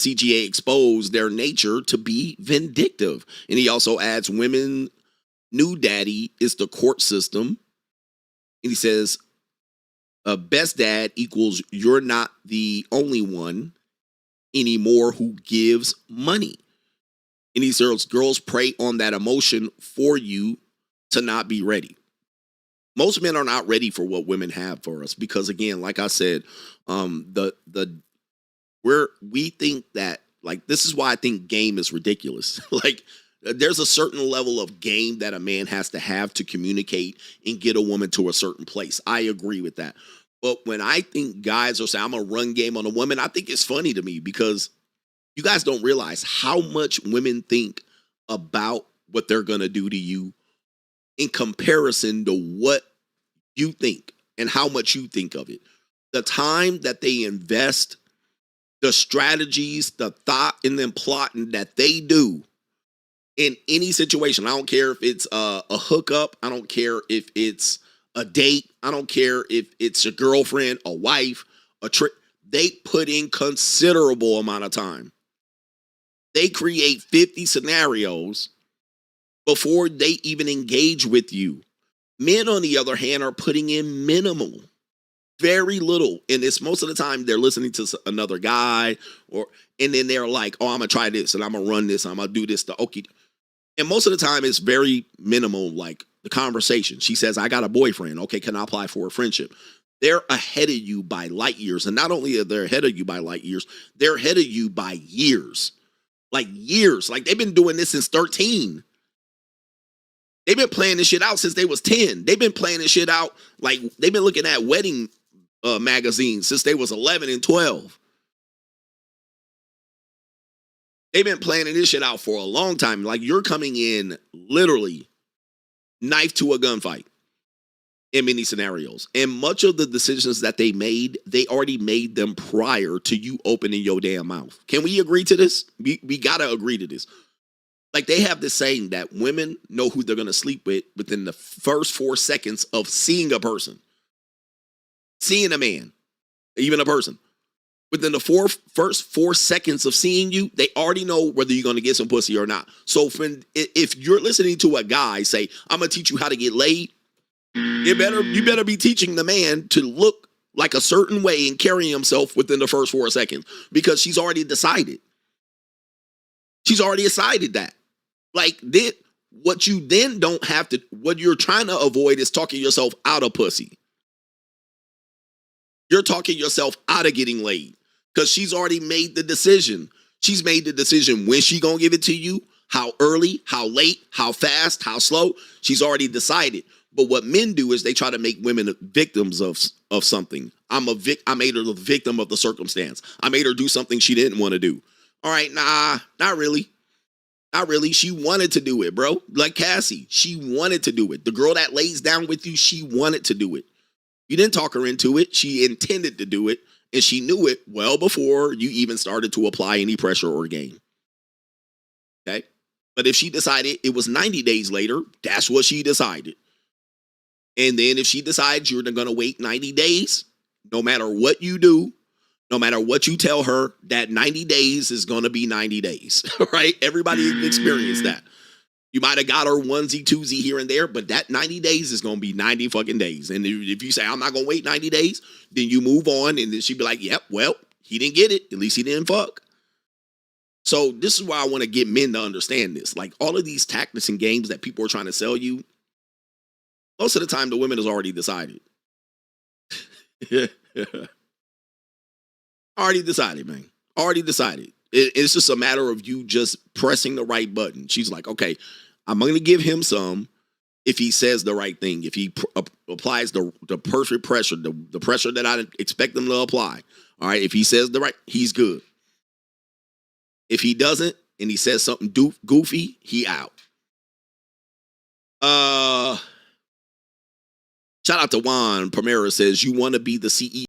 CGA exposed their nature to be vindictive. And he also adds women new daddy is the court system. And he says, best dad equals you're not the only one anymore who gives money. And he says girls prey on that emotion for you to not be ready. Most men are not ready for what women have for us because, again, like I said, we think that, like, this is why I think game is ridiculous. Like, there's a certain level of game that a man has to have to communicate and get a woman to a certain place. I agree with that. But when I think guys are saying, I'm going to run game on a woman, I think it's funny to me because you guys don't realize how much women think about what they're going to do to you in comparison to what you think and how much you think of it. The time that they invest, the strategies, the thought, and then plotting that they do in any situation. I don't care if it's a hookup. I don't care if it's a date. I don't care if it's a girlfriend, a wife, a trip. They put in considerable amount of time. They create 50 scenarios before they even engage with you. Men, on the other hand, are putting in minimal, very little. And it's most of the time they're listening to another guy and then they're like, oh, I'm going to try this and I'm going to run this. I'm going to do this. And most of the time it's very minimal, like the conversation. She says, I got a boyfriend. Okay, can I apply for a friendship? They're ahead of you by light years. And not only are they ahead of you by light years, they're ahead of you by years. Like years. Like they've been doing this since 13. They've been playing this shit out since they was 10. They've been playing this shit out. Like they've been looking at wedding magazines since they was 11 and 12. They've been planning this shit out for a long time. Like you're coming in literally knife to a gunfight in many scenarios. And much of the decisions that they made, they already made them prior to you opening your damn mouth. Can we agree to this? We got to agree to this. Like they have this saying that women know who they're going to sleep with within the first 4 seconds of seeing a person. Seeing a man, even a person. Within the first 4 seconds of seeing you, they already know whether you're going to get some pussy or not. So if you're listening to a guy say, I'm going to teach you how to get laid, you better be teaching the man to look like a certain way and carry himself within the first 4 seconds because she's already decided. She's already decided that. Like what you then don't have to, what you're trying to avoid is talking yourself out of pussy. You're talking yourself out of getting laid because she's already made the decision. She's made the decision when she gonna give it to you, how early, how late, how fast, how slow. She's already decided. But what men do is they try to make women victims of something. I made her the victim of the circumstance. I made her do something she didn't want to do. All right, nah, not really. Not really. She wanted to do it, bro. Like Cassie, she wanted to do it. The girl that lays down with you, she wanted to do it. You didn't talk her into it. She intended to do it, and she knew it well before you even started to apply any pressure or game. Okay? But if she decided it was 90 days later, that's what she decided. And then if she decides you're going to wait 90 days, no matter what you do, no matter what you tell her, that 90 days is going to be 90 days, right? Everybody experienced that. You might have got her onesie, twosie here and there, but that 90 days is going to be 90 fucking days. And if you say, I'm not going to wait 90 days, then you move on. And then she'd be like, yep, well, he didn't get it. At least he didn't fuck. So this is why I want to get men to understand this. Like all of these tactics and games that people are trying to sell you, most of the time the women has already decided. Already decided, man. Already decided. It's just a matter of you just pressing the right button. She's like, okay, I'm going to give him some if he says the right thing. If he applies the perfect pressure, the pressure that I expect him to apply. All right, if he says the right, he's good. If he doesn't and he says something goofy, he out. Shout out to Juan Primera says, you want to be the CEO